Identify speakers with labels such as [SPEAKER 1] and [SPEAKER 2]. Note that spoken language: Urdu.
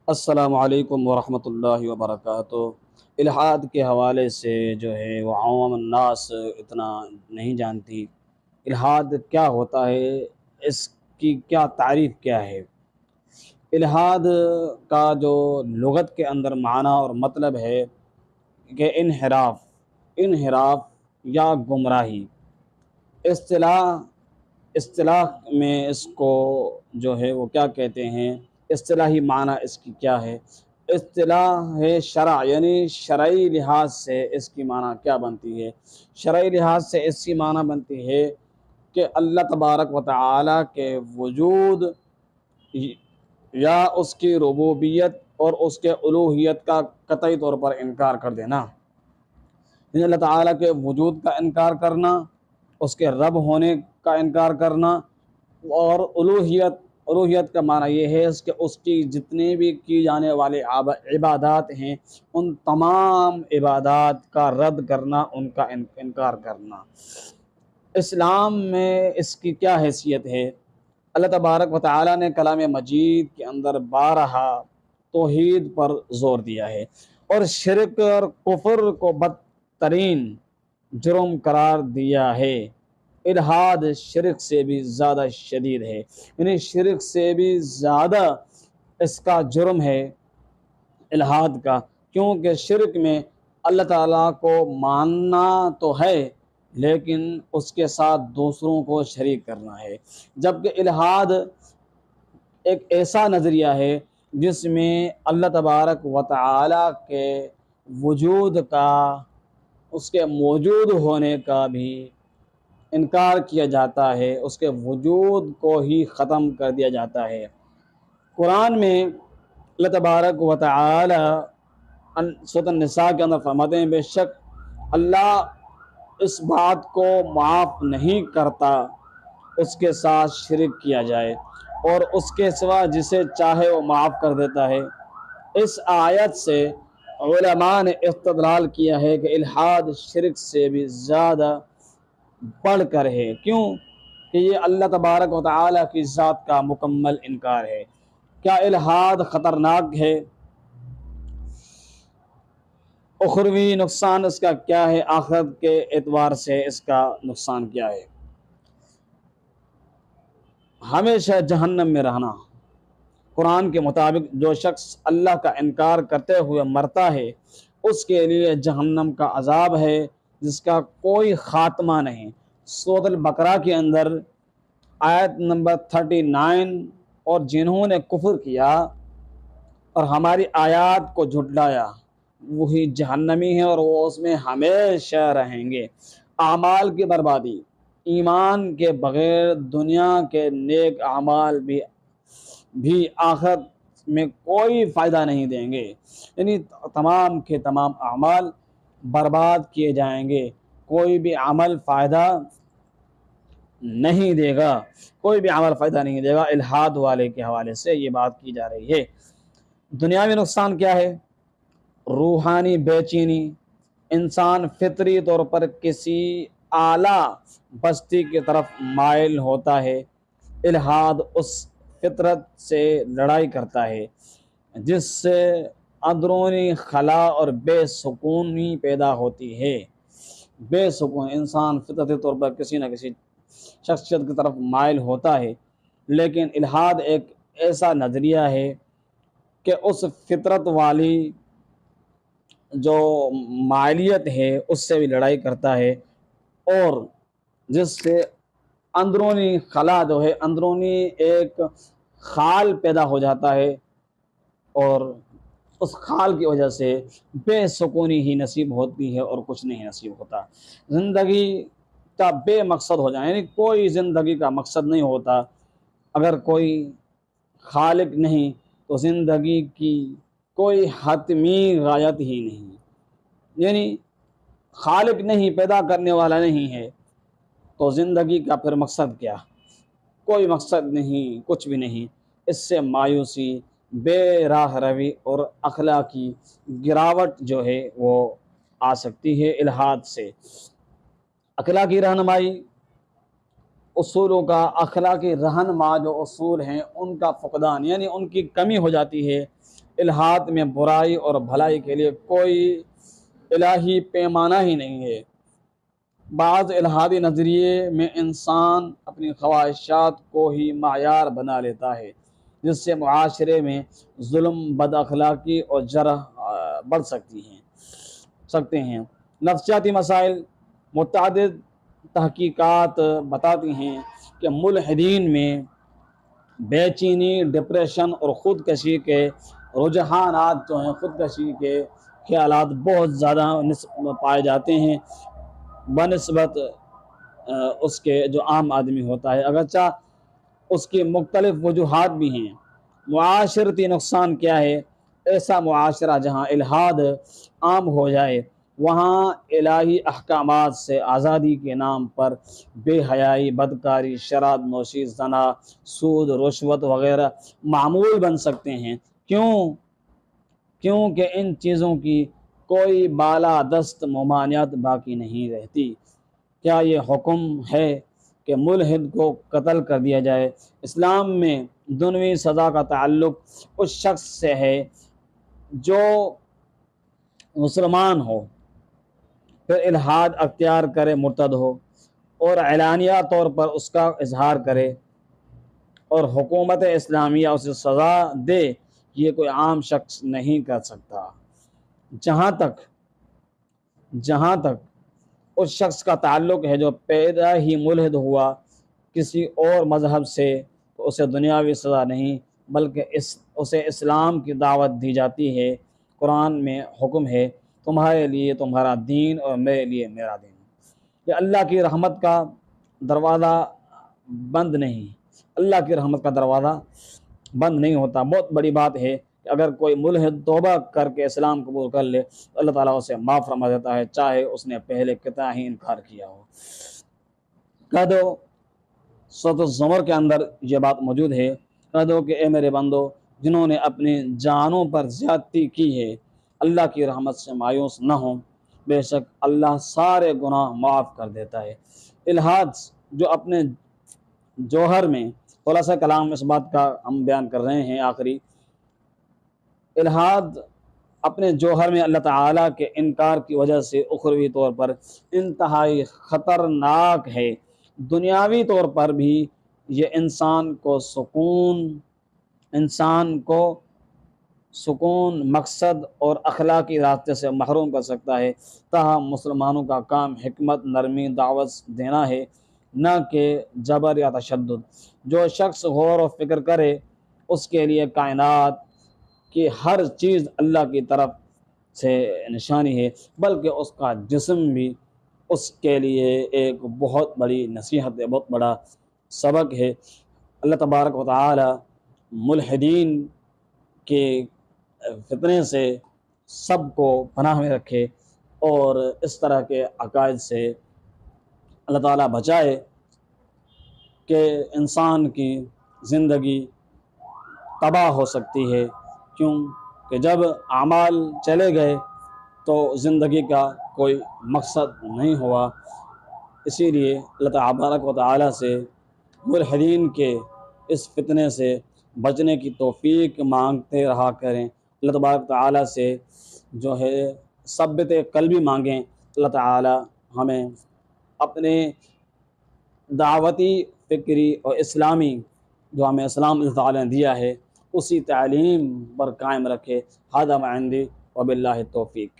[SPEAKER 1] السلام علیکم ورحمۃ اللہ وبرکاتہ۔ الحاد کے حوالے سے جو ہے وہ عوام الناس اتنا نہیں جانتی۔ الحاد کیا ہوتا ہے، اس کی کیا تعریف کیا ہے؟ الحاد کا جو لغت کے اندر معنی اور مطلب ہے کہ انحراف یا گمراہی۔ اصطلاح اصطلاح میں اس کو جو ہے وہ کیا کہتے ہیں، اصطلاحی معنی اس کی کیا ہے؟ اصطلاح ہے شرع، یعنی شرعی لحاظ سے اس کی معنی کیا بنتی ہے؟ شرعی لحاظ سے اس کی معنی بنتی ہے کہ اللہ تبارک و تعالی کے وجود یا اس کی ربوبیت اور اس کے الوہیت کا قطعی طور پر انکار کر دینا، یعنی اللہ تعالیٰ کے وجود کا انکار کرنا، اس کے رب ہونے کا انکار کرنا، اور الوہیت کا معنی یہ ہے کہ اس کی جتنے بھی کی جانے والے عبادات ہیں ان تمام عبادات کا رد کرنا، ان کا انکار کرنا۔ اسلام میں اس کی کیا حیثیت ہے؟ اللہ تبارک و تعالیٰ نے کلام مجید کے اندر بارہا توحید پر زور دیا ہے، اور شرک اور کفر کو بدترین جرم قرار دیا ہے۔ الحاد شرک سے بھی زیادہ شدید ہے، یعنی شرک سے بھی زیادہ اس کا جرم ہے الحاد کا، کیونکہ شرک میں اللہ تعالیٰ کو ماننا تو ہے لیکن اس کے ساتھ دوسروں کو شریک کرنا ہے، جبکہ الحاد ایک ایسا نظریہ ہے جس میں اللہ تبارک و تعالیٰ کے وجود کا، اس کے موجود ہونے کا بھی انکار کیا جاتا ہے، اس کے وجود کو ہی ختم کر دیا جاتا ہے۔ قرآن میں اللہ تبارک و تعالی سورۃ النساء کے اندر فرماتے ہیں، بے شک اللہ اس بات کو معاف نہیں کرتا اس کے ساتھ شرک کیا جائے، اور اس کے سوا جسے چاہے وہ معاف کر دیتا ہے۔ اس آیت سے علماء نے استدلال کیا ہے کہ الحاد شرک سے بھی زیادہ بڑھ کر ہے، کیوں کہ یہ اللہ تبارک و تعالیٰ کی ذات کا مکمل انکار ہے۔ کیا الحاد خطرناک ہے؟ اخروی نقصان اس کا کیا ہے؟ آخرت کے اعتبار سے اس کا نقصان کیا ہے؟ ہمیشہ جہنم میں رہنا۔ قرآن کے مطابق جو شخص اللہ کا انکار کرتے ہوئے مرتا ہے اس کے لیے جہنم کا عذاب ہے جس کا کوئی خاتمہ نہیں۔ سورۃ البقرہ کے اندر آیت نمبر 39، اور جنہوں نے کفر کیا اور ہماری آیات کو جھٹلایا وہی جہنمی ہیں اور وہ اس میں ہمیشہ رہیں گے۔ اعمال کی بربادی، ایمان کے بغیر دنیا کے نیک اعمال بھی آخرت میں کوئی فائدہ نہیں دیں گے، یعنی تمام کے تمام اعمال برباد کیے جائیں گے، کوئی بھی عمل فائدہ نہیں دے گا، کوئی بھی عمل فائدہ نہیں دے گا۔ الحاد والے کے حوالے سے یہ بات کی جا رہی ہے۔ دنیاوی نقصان کیا ہے؟ روحانی بے چینی، انسان فطری طور پر کسی اعلیٰ بستی کی طرف مائل ہوتا ہے۔ الحاد اس فطرت سے لڑائی کرتا ہے جس سے اندرونی خلا اور بے سکونی پیدا ہوتی ہے۔ بے سکون انسان فطرتی طور پر کسی نہ کسی شخصیت کی طرف مائل ہوتا ہے، لیکن الحاد ایک ایسا نظریہ ہے کہ اس فطرت والی جو مائلیت ہے اس سے بھی لڑائی کرتا ہے، اور جس سے اندرونی خلا جو ہے، اندرونی ایک خال پیدا ہو جاتا ہے، اور اس خال کی وجہ سے بے سکونی ہی نصیب ہوتی ہے اور کچھ نہیں نصیب ہوتا۔ زندگی کا بے مقصد ہو جائے، یعنی کوئی زندگی کا مقصد نہیں ہوتا۔ اگر کوئی خالق نہیں تو زندگی کی کوئی حتمی غایت ہی نہیں، یعنی خالق نہیں، پیدا کرنے والا نہیں ہے تو زندگی کا پھر مقصد کیا؟ کوئی مقصد نہیں، کچھ بھی نہیں۔ اس سے مایوسی، بے راہ روی اور اخلاقی گراوٹ جو ہے وہ آ سکتی ہے الحاد سے۔ اخلاقی رہنمائی، اصولوں کا، اخلاقی رہنما جو اصول ہیں ان کا فقدان، یعنی ان کی کمی ہو جاتی ہے الہاد میں برائی اور بھلائی کے لیے کوئی الہی پیمانہ ہی نہیں ہے۔ بعض الہادی نظریے میں انسان اپنی خواہشات کو ہی معیار بنا لیتا ہے، جس سے معاشرے میں ظلم، بد اخلاقی اور جرح بڑھ سکتے ہیں۔ نفسیاتی مسائل: متعدد تحقیقات بتاتی ہیں کہ ملحدین میں بے چینی، ڈپریشن اور خودکشی کے رجحانات جو ہیں، خودکشی کے خیالات بہت زیادہ پائے جاتے ہیں بنسبت اس کے جو عام آدمی ہوتا ہے، اگرچہ اس کی مختلف وجوہات بھی ہیں۔ معاشرتی نقصان کیا ہے؟ ایسا معاشرہ جہاں الحاد عام ہو جائے، وہاں الہی احکامات سے آزادی کے نام پر بے حیائی، بدکاری، شراب نوشی، زنا، سود، رشوت وغیرہ معمول بن سکتے ہیں۔ کیونکہ ان چیزوں کی کوئی بالادست ممانعت باقی نہیں رہتی۔ کیا یہ حکم ہے کہ ملحد کو قتل کر دیا جائے؟ اسلام میں دنوی سزا کا تعلق اس شخص سے ہے جو مسلمان ہو، پھر الحاد اختیار کرے، مرتد ہو اور اعلانیہ طور پر اس کا اظہار کرے اور حکومت اسلامیہ اسے سزا دے، یہ کوئی عام شخص نہیں کر سکتا۔ جہاں تک اس شخص کا تعلق ہے جو پیدا ہی ملحد ہوا کسی اور مذہب سے، تو اسے دنیاوی سزا نہیں بلکہ اسے اسلام کی دعوت دی جاتی ہے۔ قرآن میں حکم ہے، تمہارے لیے تمہارا دین اور میرے لیے میرا دین۔ یہ اللہ کی رحمت کا دروازہ بند نہیں، اللہ کی رحمت کا دروازہ بند نہیں ہوتا۔ بہت بڑی بات ہے کہ اگر کوئی ملحد توبہ کر کے اسلام قبول کر لے تو اللہ تعالیٰ اسے معاف فرما دیتا ہے، چاہے اس نے پہلے کتنا ہی انکار کیا ہو۔ کہہ دو، سورۃ الزمر کے اندر یہ بات موجود ہے، کہہ دو کہ اے میرے بندو، جنہوں نے اپنی جانوں پر زیادتی کی ہے، اللہ کی رحمت سے مایوس نہ ہوں، بے شک اللہ سارے گناہ معاف کر دیتا ہے۔ الحاد جو اپنے جوہر میں، خلاصہ کلام اس بات کا ہم بیان کر رہے ہیں آخری، الحاد اپنے جوہر میں اللہ تعالیٰ کے انکار کی وجہ سے اخروی طور پر انتہائی خطرناک ہے۔ دنیاوی طور پر بھی یہ انسان کو سکون، مقصد اور اخلاقی راستے سے محروم کر سکتا ہے۔ تاہم مسلمانوں کا کام حکمت، نرمی، دعوت دینا ہے، نہ کہ جبر یا تشدد۔ جو شخص غور و فکر کرے، اس کے لیے کائنات کی ہر چیز اللہ کی طرف سے نشانی ہے، بلکہ اس کا جسم بھی اس کے لیے ایک بہت بڑی نصیحت ہے، بہت بڑا سبق ہے۔ اللہ تبارک و تعالی ملحدین کے فتنے سے سب کو پناہ میں رکھے اور اس طرح کے عقائد سے اللہ تعالیٰ بچائے کہ انسان کی زندگی تباہ ہو سکتی ہے، کیونکہ جب اعمال چلے گئے تو زندگی کا کوئی مقصد نہیں ہوا۔ اسی لیے اللہ تبارک و تعالیٰ سے ملحدین کے اس فتنے سے بچنے کی توفیق مانگتے رہا کریں۔ اللہ تبارک و تعالیٰ سے جو ہے ثبت قلبی مانگیں۔ اللہ تعالیٰ ہمیں اپنے دعوتی، فکری اور اسلامی جو ہمیں اسلام اللہ تعالیٰ نے دیا ہے، اسی تعلیم پر قائم رکھے۔ ھذا ما عندی وباللہ التوفیق۔